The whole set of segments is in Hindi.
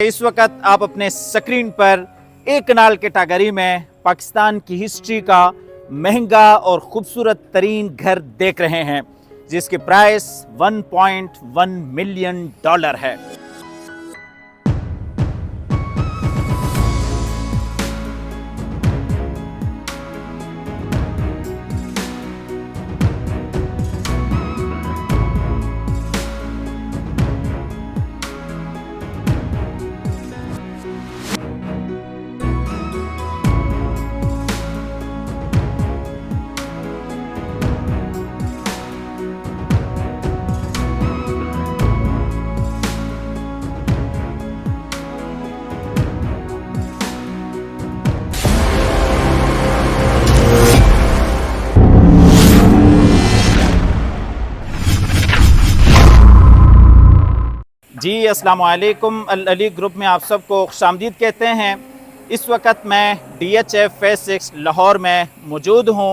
इस वक्त आप अपने स्क्रीन पर एक कनाल कैटेगरी में पाकिस्तान की हिस्ट्री का महंगा और खूबसूरत तरीन घर देख रहे हैं, जिसकी प्राइस 1.1 मिलियन डॉलर है। जी अस्सलाम वालेकुम। अल अली ग्रुप में आप सबको खुशामदीद कहते हैं। इस वक्त मैं DHF फेज 6 लाहौर में मौजूद हूँ।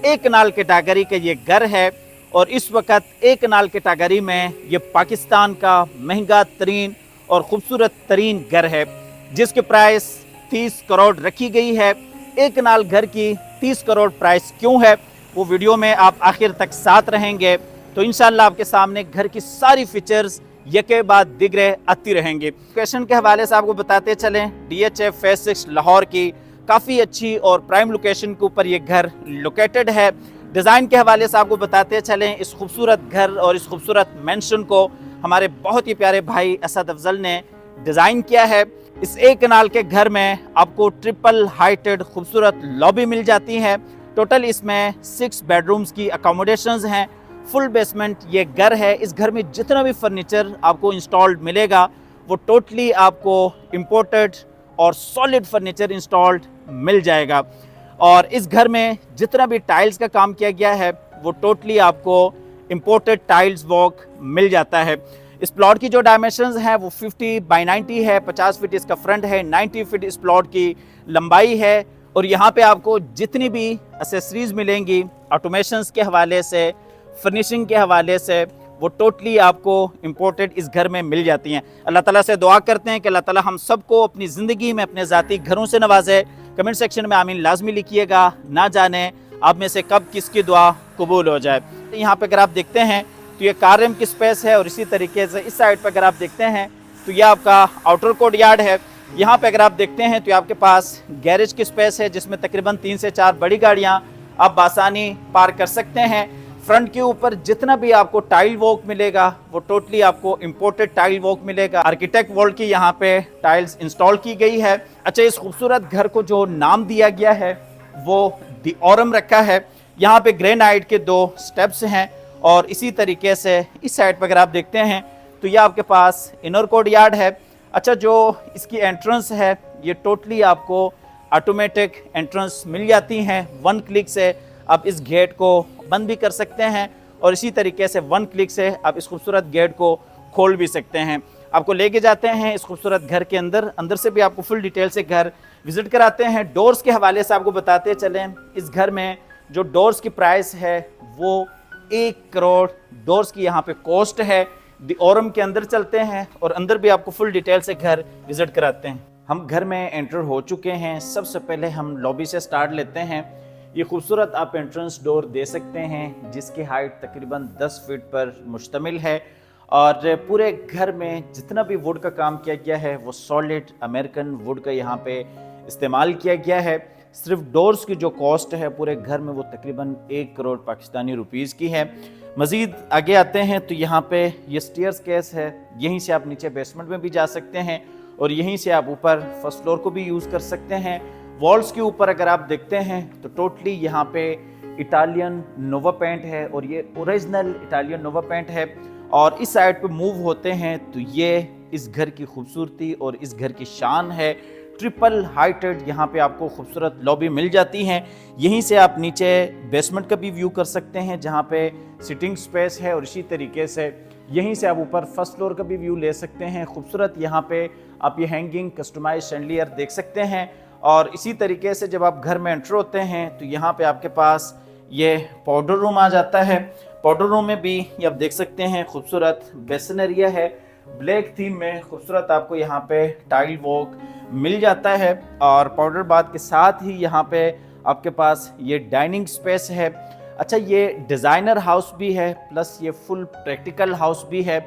एक कनाल कैटेगरी का ये घर है और इस वक्त एक कनाल कैटेगरी में ये पाकिस्तान का महंगा तरीन और ख़ूबसूरत तरीन घर है, जिसकी प्राइस 30 करोड़ रखी गई है। एक कनाल घर की 30 करोड़ प्राइस क्यों है, वो वीडियो में आप आखिर तक साथ रहेंगे तो इंशाल्लाह आपके सामने घर की सारी फीचर्स यके बाद दिगरे आती रहेंगे। लोकेशन के हवाले से आपको बताते चलें, DHF फेज 6 लाहौर की काफ़ी अच्छी और प्राइम लोकेशन के ऊपर ये घर लोकेटेड है। डिज़ाइन के हवाले से आपको बताते चलें, इस खूबसूरत घर और इस खूबसूरत मेंशन को हमारे बहुत ही प्यारे भाई असद अफजल ने डिज़ाइन किया है। इस एक कनाल के घर में आपको ट्रिपल हाइटेड खूबसूरत लॉबी मिल जाती है। टोटल इसमें 6 बेडरूम्स की अकोमोडेशंस हैं। फुल बेसमेंट ये घर है। इस घर में जितना भी फर्नीचर आपको इंस्टॉल्ड मिलेगा वो टोटली आपको इम्पोर्टेड और सॉलिड फर्नीचर इंस्टॉल्ड मिल जाएगा। और इस घर में जितना भी टाइल्स का काम किया गया है वो टोटली आपको इम्पोर्टेड टाइल्स वर्क मिल जाता है। इस प्लॉट की जो डायमेंशंस हैं वो 50 बाई 90 है। 50 फीट इसका फ्रंट है, 90 फीट इस प्लॉट की लंबाई है। और यहाँ पे आपको जितनी भी एसेसरीज मिलेंगी ऑटोमेशंस के हवाले से, फर्निशिंग के हवाले से, वो टोटली आपको इम्पोर्टेड इस घर में मिल जाती हैं। अल्लाह ताला से दुआ करते हैं कि अल्लाह ताला हम सबको अपनी ज़िंदगी में अपने ज़ाती घरों से नवाजे। कमेंट सेक्शन में आमीन लाजमी लिखिएगा, ना जाने आप में से कब किसकी दुआ कबूल हो जाए। तो यहाँ पे अगर आप देखते हैं तो ये कार रूम की स्पेस है और इसी तरीके से इस साइड पर अगर आप देखते हैं तो ये आपका आउटर कोर्ट यार्ड है। यहाँ पे अगर आप देखते हैं तो आपके पास गैरेज की स्पेस है, जिसमें तकरीबन 3 से 4 बड़ी गाड़ियाँ आप बासानी पार्क कर सकते हैं। फ्रंट के ऊपर जितना भी आपको टाइल वर्क मिलेगा वो टोटली आपको इम्पोर्टेड टाइल वर्क मिलेगा। आर्किटेक्ट वर्ल्ड की यहाँ पे टाइल्स इंस्टॉल की गई है। अच्छा, इस खूबसूरत घर को जो नाम दिया गया है वो दी ऑरम रखा है। यहाँ पे ग्रेनाइट के 2 स्टेप्स हैं और इसी तरीके से इस साइड पर अगर आप देखते हैं तो ये आपके पास इनर कोर्ट यार्ड है। अच्छा, जो इसकी एंट्रेंस है ये टोटली आपको ऑटोमेटिक एंट्रेंस मिल जाती हैं। 1 क्लिक से आप इस गेट को बंद भी कर सकते हैं और इसी तरीके से 1 क्लिक से आप इस खूबसूरत गेट को खोल भी सकते हैं। आपको लेके जाते हैं इस खूबसूरत घर के अंदर से भी आपको फुल डिटेल से घर विजिट कराते हैं। डोर्स के हवाले से आपको बताते चलें, इस घर में जो डोर्स की प्राइस है वो 1 करोड़ डोर्स की यहाँ पे कॉस्ट है। दी ऑरम के अंदर चलते हैं और अंदर भी आपको फुल डिटेल से घर विजिट कराते हैं। हम घर में एंटर हो चुके हैं। सबसे पहले हम लॉबी से स्टार्ट लेते हैं। ये खूबसूरत आप एंट्रेंस डोर दे सकते हैं, जिसकी हाइट तकरीबन 10 फीट पर मुश्तमिल है और पूरे घर में जितना भी वुड का काम किया गया है वो सॉलिड अमेरिकन वुड का यहाँ पे इस्तेमाल किया गया है। सिर्फ डोर्स की जो कॉस्ट है पूरे घर में वो तकरीबन 1 करोड़ पाकिस्तानी रुपीज़ की है। मज़ीद आगे आते हैं तो यहाँ पे ये स्टेयर्स केस है, यहीं से आप नीचे बेसमेंट में भी जा सकते हैं और यहीं से आप ऊपर फर्स्ट फ्लोर को भी यूज़ कर सकते हैं। वॉल्स के ऊपर अगर आप देखते हैं तो टोटली यहाँ पे इटालियन नोवा पेंट है और ये ओरिजिनल इटालियन नोवा पेंट है। और इस साइड पे मूव होते हैं तो ये इस घर की खूबसूरती और इस घर की शान है। ट्रिपल हाइटेड यहाँ पे आपको खूबसूरत लॉबी मिल जाती हैं। यहीं से आप नीचे बेसमेंट का भी व्यू कर सकते हैं, जहाँ पे सिटिंग स्पेस है और इसी तरीके से यहीं से आप ऊपर फर्स्ट फ्लोर का भी व्यू ले सकते हैं। खूबसूरत यहाँ पे आप ये हैंगिंग कस्टमाइज शैंडलियर देख सकते हैं। और इसी तरीके से जब आप घर में एंटर होते हैं तो यहाँ पे आपके पास ये पाउडर रूम आ जाता है। पाउडर रूम में भी ये आप देख सकते हैं खूबसूरत बेसन एरिया है। ब्लैक थीम में खूबसूरत आपको यहाँ पे टाइल वर्क मिल जाता है और पाउडर बाथ के साथ ही यहाँ पे आपके पास ये डाइनिंग स्पेस है। अच्छा, ये डिज़ाइनर हाउस भी है प्लस ये फुल प्रैक्टिकल हाउस भी है।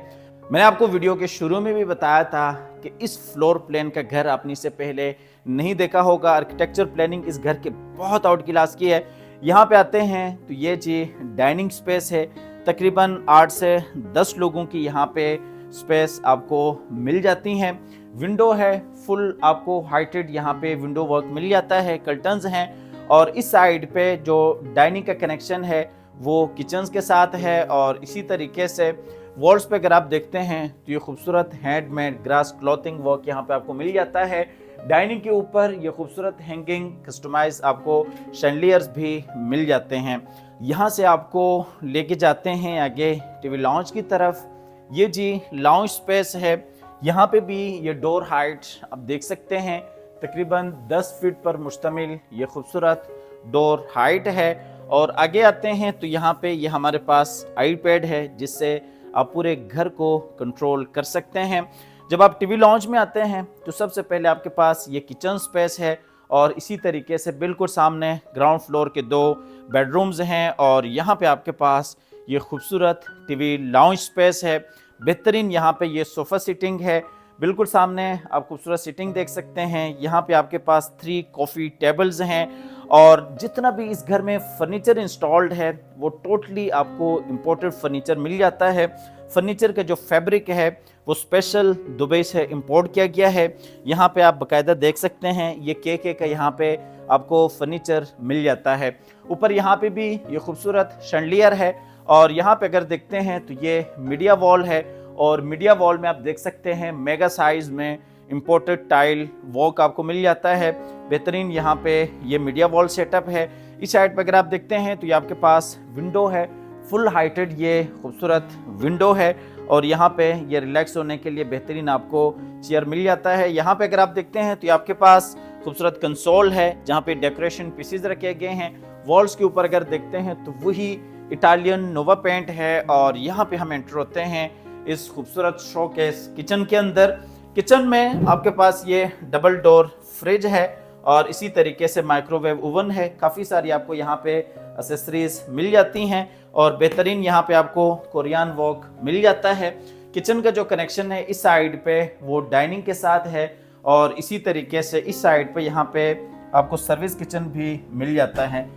मैंने आपको वीडियो के शुरू में भी बताया था कि इस फ्लोर प्लान का घर आपने इससे पहले नहीं देखा होगा। आर्किटेक्चर प्लानिंग इस घर के बहुत आउट क्लास की है। यहाँ पे आते हैं तो ये जी डाइनिंग स्पेस है। तकरीबन 8 से 10 लोगों की यहाँ पे स्पेस आपको मिल जाती हैं। विंडो है फुल, आपको हाइटेड यहाँ पे विंडो वर्क मिल जाता है, कर्टन्स हैं और इस साइड पे जो डाइनिंग का कनेक्शन है वो किचन्स के साथ है। और इसी तरीके से वॉल्स पे अगर आप देखते हैं तो ये खूबसूरत हैंडमेड ग्रास क्लॉथिंग वर्क यहाँ पे आपको मिल जाता है। डाइनिंग के ऊपर ये खूबसूरत हैंगिंग कस्टमाइज आपको शैंडलियर्स भी मिल जाते हैं। यहाँ से आपको लेके जाते हैं आगे टीवी लॉन्च की तरफ। ये जी लॉन्च स्पेस है। यहाँ पे भी ये डोर हाइट आप देख सकते हैं, तकरीबन 10 फीट पर मुश्तमिल ये खूबसूरत डोर हाइट है। और आगे आते हैं तो यहाँ पे ये हमारे पास आईपैड है जिससे आप पूरे घर को कंट्रोल कर सकते हैं। जब आप टीवी लॉन्च में आते हैं तो सबसे पहले आपके पास ये किचन स्पेस है और इसी तरीके से बिल्कुल सामने ग्राउंड फ्लोर के 2 बेडरूम्स हैं और यहाँ पे आपके पास ये खूबसूरत टीवी लॉन्च स्पेस है। बेहतरीन यहाँ पे ये सोफ़ा सीटिंग है। बिल्कुल सामने आप खूबसूरत सीटिंग देख सकते हैं। यहाँ पे आपके पास 3 कॉफ़ी टेबल्स हैं और जितना भी इस घर में फर्नीचर इंस्टॉल्ड है वो टोटली आपको इम्पोर्टेड फर्नीचर मिल जाता है। फर्नीचर का जो फैब्रिक है वो स्पेशल दुबई से इंपोर्ट किया गया है। यहाँ पे आप बाकायदा देख सकते हैं ये के का यहाँ पे आपको फर्नीचर मिल जाता है। ऊपर यहाँ पे भी ये खूबसूरत शैंडलियर है और यहाँ पे अगर देखते हैं तो ये मीडिया वॉल है और मीडिया वॉल में आप देख सकते हैं मेगा साइज में इंपोर्टेड टाइल वर्क आपको मिल जाता है। बेहतरीन यहाँ पे ये मीडिया वॉल सेटअप है। इस साइड पे अगर आप देखते हैं तो ये आपके पास विंडो है, फुल हाइटेड ये खूबसूरत विंडो है और यहाँ पे ये रिलैक्स होने के लिए बेहतरीन आपको चेयर मिल जाता है। यहाँ पे अगर आप देखते हैं तो ये आपके पास खूबसूरत कंसोल है जहाँ पे डेकोरेशन पीसेज रखे गए हैं। वॉल्स के ऊपर अगर देखते हैं तो वही इटालियन नोवा पेंट है और यहाँ पे हम एंटर होते हैं इस खूबसूरत शोकेस किचन के अंदर। किचन में आपके पास ये डबल डोर फ्रिज है और इसी तरीके से माइक्रोवेव ओवन है। काफ़ी सारी आपको यहाँ पे एसेसरीज मिल जाती हैं और बेहतरीन यहाँ पे आपको कोरियन वॉक मिल जाता है। किचन का जो कनेक्शन है इस साइड पे वो डाइनिंग के साथ है और इसी तरीके से इस साइड पे यहाँ पे आपको सर्विस किचन भी मिल जाता है।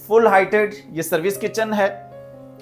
फुल हाइटेड ये सर्विस किचन है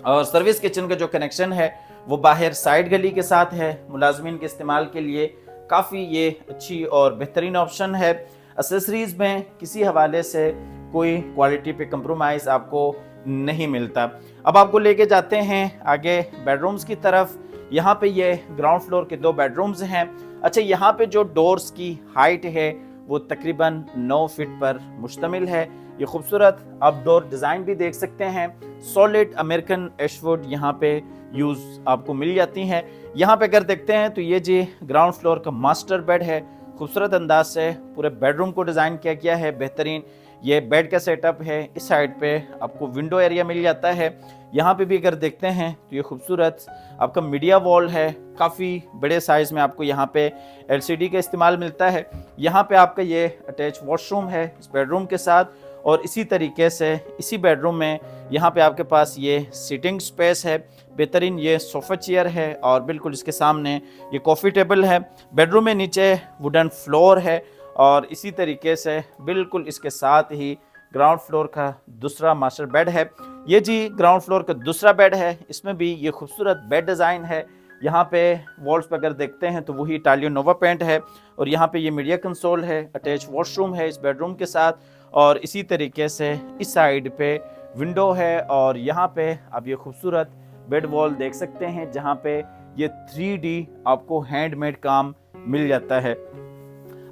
और सर्विस किचन का जो कनेक्शन है वो बाहर साइड गली के साथ है। मुलाजमीन के इस्तेमाल के लिए काफ़ी ये अच्छी और बेहतरीन ऑप्शन है। एसेसरीज में किसी हवाले से कोई क्वालिटी पे कंप्रोमाइज़ आपको नहीं मिलता। अब आपको लेके जाते हैं आगे बेडरूम्स की तरफ। यहाँ पे ये ग्राउंड फ्लोर के 2 बेडरूम्स हैं। अच्छा, यहाँ पे जो डोर्स की हाइट है वो तकरीबन 9 फीट पर मुश्तमिल है। ये खूबसूरत आप डोर डिज़ाइन भी देख सकते हैं। सॉलिड अमेरिकन एशवुड यहाँ पे यूज़ आपको मिल जाती हैं। यहाँ पे अगर देखते हैं तो ये जी ग्राउंड फ्लोर का मास्टर बेड है। खूबसूरत अंदाज से पूरे बेडरूम को डिज़ाइन किया गया है। बेहतरीन ये बेड का सेटअप है। इस साइड पे आपको विंडो एरिया मिल जाता है। यहाँ पे भी अगर देखते हैं तो ये खूबसूरत आपका मीडिया वॉल है। काफ़ी बड़े साइज़ में आपको यहाँ पे LCD का इस्तेमाल मिलता है। यहाँ पे आपका ये अटैच वॉशरूम है इस बेडरूम के साथ और इसी तरीके से इसी बेडरूम में यहाँ पे आपके पास ये सीटिंग स्पेस है। बेहतरीन ये सोफ़ा चेयर है और बिल्कुल इसके सामने ये कॉफ़ी टेबल है। बेडरूम में नीचे वुडन फ्लोर है और इसी तरीके से बिल्कुल इसके साथ ही ग्राउंड फ्लोर का दूसरा मास्टर बेड है। ये जी ग्राउंड फ्लोर का दूसरा बेड है। इसमें भी ये खूबसूरत बेड डिज़ाइन है। यहाँ पे वॉल्स पर अगर देखते हैं तो वही इटालियन नोवा पेंट है और यहाँ पे ये मीडिया कंसोल है। अटैच वॉशरूम है इस बेडरूम के साथ और इसी तरीके से इस साइड पे विंडो है और यहाँ पे आप ये खूबसूरत बेड वॉल देख सकते हैं जहाँ पे ये 3D आपको हैंडमेड काम मिल जाता है।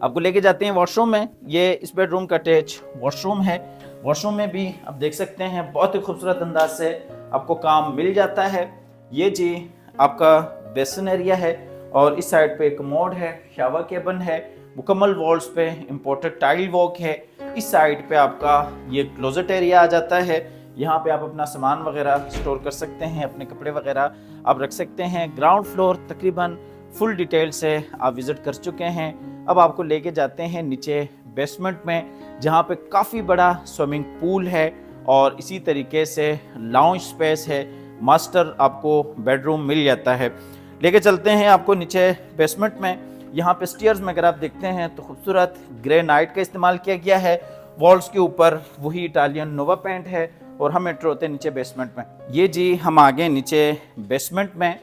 आपको लेके जाते हैं वॉशरूम में। ये इस बेडरूम का अटैच वॉशरूम है। वॉशरूम में भी आप देख सकते हैं बहुत ही खूबसूरत अंदाज से आपको काम मिल जाता है। ये जी आपका बेसिन एरिया है और इस साइड पे एक कमोड है, शावर केबिन है। मुकम्मल वॉल्स पे इंपोर्टेड टाइल वर्क है। इस साइड पे आपका ये क्लोजेट एरिया आ जाता है। यहाँ पे आप अपना सामान वगैरह स्टोर कर सकते हैं, अपने कपड़े वगैरह आप रख सकते हैं। ग्राउंड फ्लोर तकरीबन फुल डिटेल से आप विज़िट कर चुके हैं। अब आपको लेके जाते हैं नीचे बेसमेंट में, जहाँ पे काफ़ी बड़ा स्विमिंग पूल है और इसी तरीके से लाउंज स्पेस है, मास्टर आपको बेडरूम मिल जाता है। लेके चलते हैं आपको नीचे बेसमेंट में। यहाँ पे स्टेयर्स में अगर आप देखते हैं तो खूबसूरत ग्रेनाइट का इस्तेमाल किया गया है। वॉल्स के ऊपर वही इटालियन नोवा पेंट है और हम एंटर होते हैं नीचे बेसमेंट में। ये जी हम आ गए नीचे बेसमेंट में।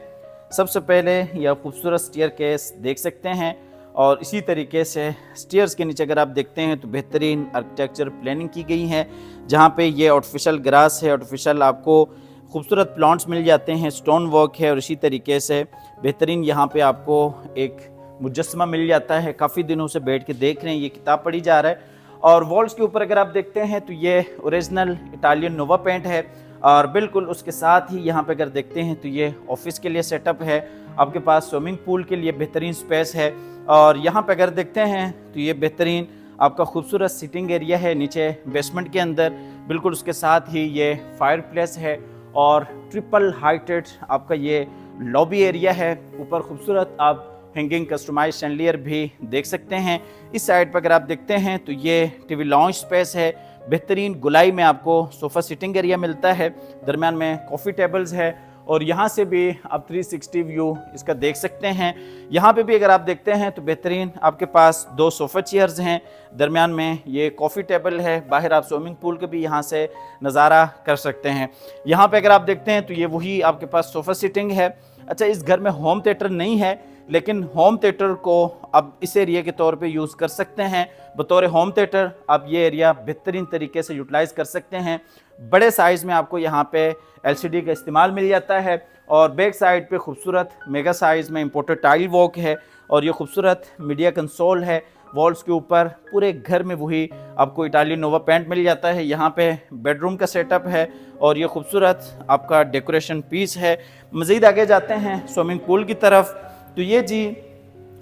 सबसे पहले यह खूबसूरत स्टेयर केस देख सकते हैं और इसी तरीके से स्टेयर्स के नीचे अगर आप देखते हैं तो बेहतरीन आर्किटेक्चर प्लानिंग की गई है, जहाँ पे ये आर्टिफिशियल ग्रास है, आर्टिफिशियल आपको खूबसूरत प्लांट्स मिल जाते हैं, स्टोन वर्क है और इसी तरीके से बेहतरीन यहाँ पे आपको एक मुजस्समा मिल जाता है। काफ़ी दिनों से बैठ के देख रहे हैं, ये किताब पढ़ी जा रहा है। और वॉल्स के ऊपर अगर आप देखते हैं तो ये ओरिजिनल इटालियन नोवा पेंट है और बिल्कुल उसके साथ ही यहाँ पे अगर देखते हैं तो ये ऑफिस के लिए सेटअप है। आपके पास स्विमिंग पूल के लिए बेहतरीन स्पेस है और यहाँ पे अगर देखते हैं तो ये बेहतरीन आपका खूबसूरत सिटिंग एरिया है नीचे बेसमेंट के अंदर। बिल्कुल उसके साथ ही ये फायर प्लेस है और ट्रिपल हाइटेड आपका ये लॉबी एरिया है। ऊपर खूबसूरत आप हैंगिंग कस्टमाइज शैंडलियर भी देख सकते हैं। इस साइड पर अगर आप देखते हैं तो ये टीवी लॉन्च स्पेस है। बेहतरीन गुलाई में आपको सोफ़ा सिटिंग एरिया मिलता है, दरमियान में कॉफ़ी टेबल्स है और यहाँ से भी आप 360 व्यू इसका देख सकते हैं। यहाँ पे भी अगर आप देखते हैं तो बेहतरीन आपके पास 2 सोफ़ा चेयर्स हैं, दरमियान में ये कॉफ़ी टेबल है। बाहर आप स्विमिंग पूल के भी यहाँ से नज़ारा कर सकते हैं। यहाँ पे अगर आप देखते हैं तो ये वही आपके पास सोफ़ा सिटिंग है। अच्छा, इस घर में होम थिएटर नहीं है, लेकिन होम थिएटर को अब इस एरिया के तौर पे यूज़ कर सकते हैं। बतौर होम थिएटर आप ये एरिया बेहतरीन तरीके से यूटिलाइज़ कर सकते हैं। बड़े साइज़ में आपको यहाँ पे एलसीडी का इस्तेमाल मिल जाता है और बैक साइड पे खूबसूरत मेगा साइज़ में इम्पोर्टेड टाइल वॉक है और ये खूबसूरत मीडिया कंसोल है। वॉल्स के ऊपर पूरे घर में वही आपको इटालियन नोवा पेंट मिल जाता है। यहाँ पे बेडरूम का सेटअप है और ये खूबसूरत आपका डेकोरेशन पीस है। मज़ीद आगे जाते हैं स्विमिंग पूल की तरफ, तो ये जी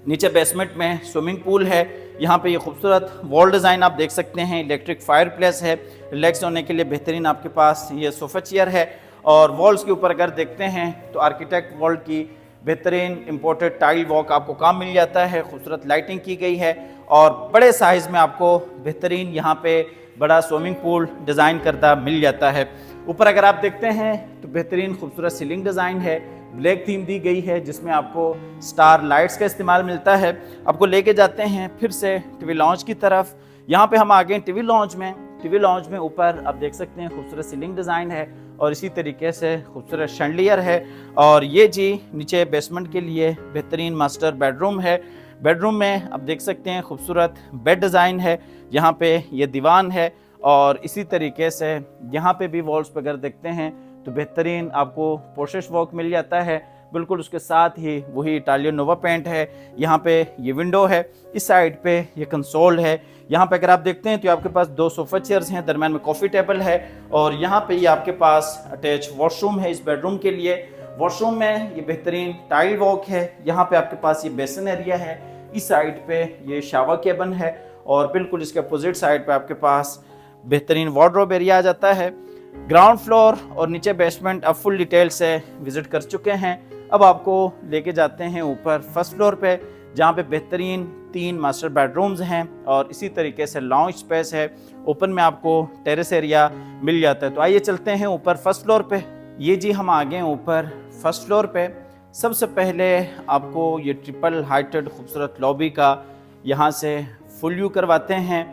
नीचे बेसमेंट में स्विमिंग पूल है। यहाँ पे ये खूबसूरत वॉल डिज़ाइन आप देख सकते हैं। इलेक्ट्रिक फायर प्लेस है, रिलैक्स होने के लिए बेहतरीन आपके पास ये सोफ़ा चेयर है। और वॉल्स के ऊपर अगर देखते हैं तो आर्किटेक्ट वॉल की बेहतरीन इम्पोर्टेड टाइल वॉक आपको काम मिल जाता है। खूबसूरत लाइटिंग की गई है और बड़े साइज़ में आपको बेहतरीन यहाँ पे बड़ा स्विमिंग पूल डिज़ाइन करता मिल जाता है। ऊपर अगर आप देखते हैं तो बेहतरीन खूबसूरत सीलिंग डिज़ाइन है, ब्लैक थीम दी गई है जिसमें आपको स्टार लाइट्स का इस्तेमाल मिलता है। आपको लेके जाते हैं फिर से टीवी लॉन्च की तरफ। यहाँ पे हम आ गए टीवी लॉन्च में। टीवी लॉन्च में ऊपर आप देख सकते हैं खूबसूरत सीलिंग डिज़ाइन है और इसी तरीके से खूबसूरत शैंडलियर है। और ये जी नीचे बेसमेंट के लिए बेहतरीन मास्टर बेडरूम है। बेडरूम में आप देख सकते हैं खूबसूरत बेड डिज़ाइन है, यहाँ पे ये दीवान है और इसी तरीके से यहाँ पे भी वॉल्स पर अगर देखते हैं तो बेहतरीन आपको पोर्शेस वर्क मिल जाता है। बिल्कुल उसके साथ ही वही इटालियन नोवा पेंट है। यहाँ पे ये विंडो है, इस साइड पे ये कंसोल है। यहाँ पे अगर आप देखते हैं तो आपके पास 2 सोफ़ा चेयर्स हैं, दरम्यान में कॉफ़ी टेबल है और यहाँ पे ये आपके पास अटैच वॉशरूम है। इस बेडरूम के लिए वॉशरूम में ये बेहतरीन टाइल वॉक है। यहाँ पे आपके पास ये बेसन एरिया है, इस साइड पे ये शावर केबिन है और बिल्कुल इसके अपोजिट साइड पे आपके पास बेहतरीन वार्डरोब एरिया आ जाता है। ग्राउंड फ्लोर और नीचे बेसमेंट आप फुल डिटेल से विजिट कर चुके हैं। अब आपको लेके जाते हैं ऊपर फर्स्ट फ्लोर पे, जहाँ पे बेहतरीन 3 मास्टर बेडरूम्स हैं और इसी तरीके से लॉन्च स्पेस है। ओपन में आपको टेरेस एरिया मिल जाता है। तो आइए चलते हैं ऊपर फर्स्ट फ्लोर पे। ये जी हम आ गए ऊपर फर्स्ट फ्लोर पे। सबसे पहले आपको ये ट्रिपल हाइटेड खूबसूरत लॉबी का यहाँ से फुल व्यू करवाते हैं।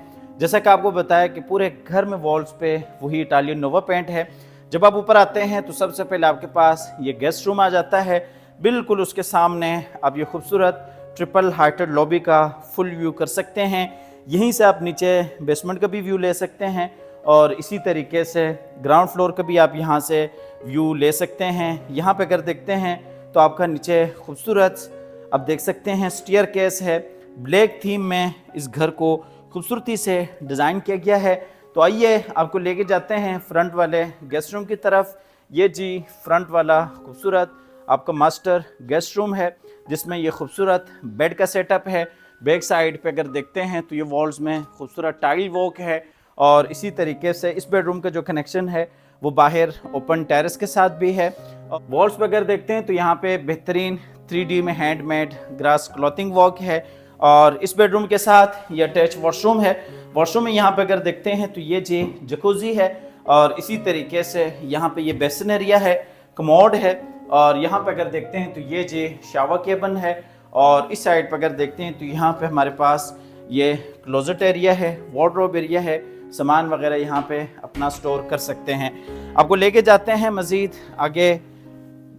जैसा कि आपको बताया कि पूरे घर में वॉल्स पे वही इटालियन नोवा पेंट है। जब आप ऊपर आते हैं तो सबसे पहले आपके पास ये गेस्ट रूम आ जाता है। बिल्कुल उसके सामने आप ये खूबसूरत ट्रिपल हाइटेड लॉबी का फुल व्यू कर सकते हैं। यहीं से आप नीचे बेसमेंट का भी व्यू ले सकते हैं और इसी तरीके से ग्राउंड फ्लोर का भी आप यहाँ से व्यू ले सकते हैं। यहाँ पे अगर देखते हैं तो आपका नीचे खूबसूरत आप देख सकते हैं स्टेयर केस है। ब्लैक थीम में इस घर को खूबसूरती से डिज़ाइन किया गया है। तो आइए आपको लेके जाते हैं फ्रंट वाले गेस्ट रूम की तरफ। ये जी फ्रंट वाला खूबसूरत आपका मास्टर गेस्ट रूम है, जिसमें ये खूबसूरत बेड का सेटअप है। बैक साइड पे अगर देखते हैं तो ये वॉल्स में खूबसूरत टाइल वॉक है और इसी तरीके से इस बेडरूम का जो कनेक्शन है वो बाहर ओपन टेरेस के साथ भी है। वॉल्स पर अगर देखते हैं तो यहाँ पे बेहतरीन 3D में हैंडमेड ग्रास क्लॉथिंग वर्क है। और इस बेडरूम के साथ ये अटैच वॉशरूम है। वॉशरूम में यहाँ पे अगर देखते हैं तो ये जी जकूजी है, और इसी तरीके से यहाँ पे ये बेसिन एरिया है, कमोड है, और यहाँ पे अगर देखते हैं तो ये जी शावर केबिन है। और इस साइड पे अगर देखते हैं तो यहाँ पे हमारे पास ये क्लोजेट एरिया है, वार्डरोब एरिया है, सामान वगैरह यहाँ पे अपना स्टोर कर सकते हैं। आपको लेके जाते हैं मज़ीद आगे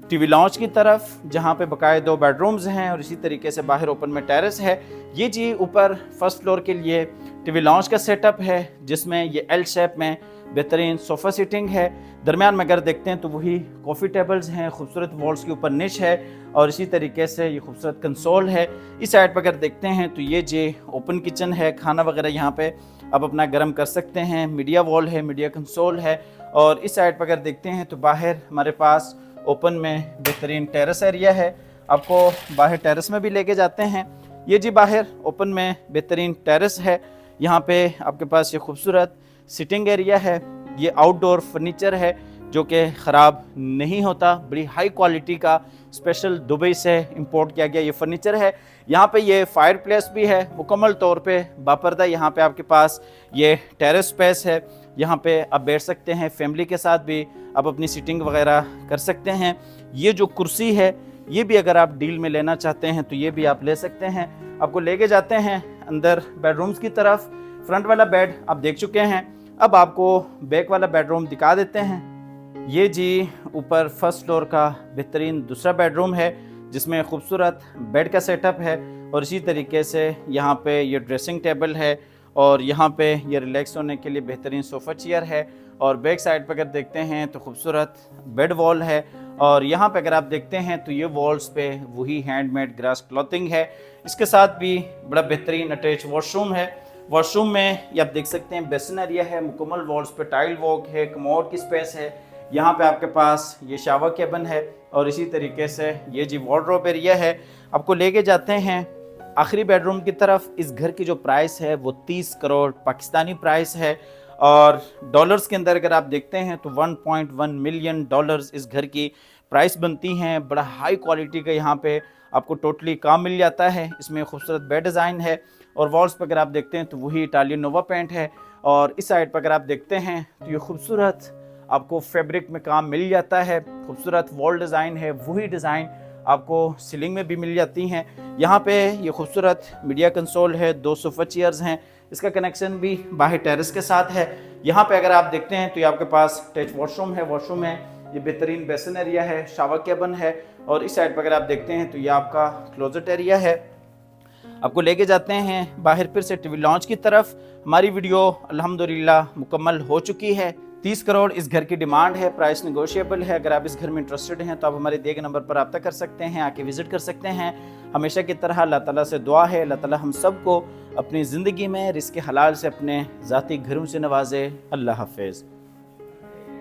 टीवी लॉन्च की तरफ, जहाँ पे बकाए 2 बेडरूम्स हैं और इसी तरीके से बाहर ओपन में टेरेस है। ये जी ऊपर फर्स्ट फ्लोर के लिए टीवी लॉन्च का सेटअप है, जिसमें ये एल शेप में बेहतरीन सोफ़ा सीटिंग है। दरमियान में अगर देखते हैं तो वही कॉफ़ी टेबल्स हैं, खूबसूरत वॉल्स के ऊपर निश है, और इसी तरीके से ये खूबसूरत कंसोल है। इस साइड पर अगर देखते हैं तो ये जी ओपन किचन है, खाना वगैरह यहाँ पे आप अपना गर्म कर सकते हैं। मीडिया वॉल है, मीडिया कंसोल है। और इस साइड पर अगर देखते हैं तो बाहर हमारे पास ओपन में बेहतरीन टेरेस एरिया है। आपको बाहर टेरेस में भी लेके जाते हैं। ये जी बाहर ओपन में बेहतरीन टेरेस है। यहाँ पे आपके पास ये खूबसूरत सिटिंग एरिया है। ये आउटडोर फर्नीचर है जो कि ख़राब नहीं होता, बड़ी हाई क्वालिटी का स्पेशल दुबई से इंपोर्ट किया गया ये फर्नीचर है। यहाँ पे ये फायर प्लेस भी है मुकम्मल तौर पे बापर्दा। यहाँ पे आपके पास ये टेरेस स्पेस है, यहाँ पे आप बैठ सकते हैं, फैमिली के साथ भी आप अपनी सीटिंग वगैरह कर सकते हैं। ये जो कुर्सी है ये भी अगर आप डील में लेना चाहते हैं तो ये भी आप ले सकते हैं। आपको लेके जाते हैं अंदर बेडरूम्स की तरफ। फ्रंट वाला बेड आप देख चुके हैं, अब आपको बैक वाला बेडरूम दिखा देते हैं। ये जी ऊपर फर्स्ट फ्लोर का बेहतरीन दूसरा बेडरूम है, जिसमें खूबसूरत बेड का सेटअप है, और इसी तरीके से यहाँ पे ये ड्रेसिंग टेबल है, और यहाँ पे ये रिलैक्स होने के लिए बेहतरीन सोफ़ा चेयर है। और बैक साइड पर अगर देखते हैं तो खूबसूरत बेड वॉल है, और यहाँ पे अगर आप देखते हैं तो ये वॉल्स पे वही हैंडमेड ग्रास क्लॉथिंग है। इसके साथ भी बड़ा बेहतरीन अटैच वॉशरूम है। वॉशरूम में ये आप देख सकते हैं बेसिन एरिया है, मुकम्मल वॉल्स पे टाइल वर्क है, कमोड की स्पेस है। यहाँ पे आपके पास ये शावर केबिन है, और इसी तरीके से ये जी वार्डरोब एरिया है। आपको लेके जाते हैं आखिरी बेडरूम की तरफ। इस घर की जो प्राइस है वो 30 करोड़ पाकिस्तानी प्राइस है, और डॉलर्स के अंदर अगर आप देखते हैं तो 1.1 मिलियन डॉलर्स इस घर की प्राइस बनती हैं। बड़ा हाई क्वालिटी का यहाँ पे आपको टोटली काम मिल जाता है। इसमें खूबसूरत बेड डिज़ाइन है, और वॉल्स पर अगर आप देखते हैं तो वही इटालियन नोवा पेंट है। और इस साइड पर अगर आप देखते हैं तो ये खूबसूरत आपको फैब्रिक में काम मिल जाता है। खूबसूरत वॉल डिज़ाइन है, वही डिज़ाइन आपको सीलिंग में भी मिल जाती हैं। यहाँ पे ये खूबसूरत मीडिया कंसोल है, 2 सोफ़ा चेयर्स हैं। इसका कनेक्शन भी बाहर टेरेस के साथ है। यहाँ पे अगर आप देखते हैं तो ये आपके पास अटैच वॉशरूम है। वॉशरूम में ये बेहतरीन बेसिन एरिया है, शावर केबिन है, और इस साइड पर अगर आप देखते हैं तो ये आपका क्लोजेट एरिया है। आपको लेके जाते हैं बाहर फिर से टीवी लॉन्च की तरफ। हमारी वीडियो अल्हम्दुलिल्लाह मुकम्मल हो चुकी है। 30 करोड़ इस घर की डिमांड है, प्राइस नेगोशिएबल है। अगर आप इस घर में इंटरेस्टेड हैं तो आप हमारे दिए गए नंबर पर रब्ता कर सकते हैं, आके विजिट कर सकते हैं। हमेशा की तरह अल्लाह ताला से दुआ है, अल्लाह ताला हम सब को अपनी ज़िंदगी में रिज़्क़ हलाल से अपने ज़ाती घरों से नवाजे। अल्लाह हाफ़िज़।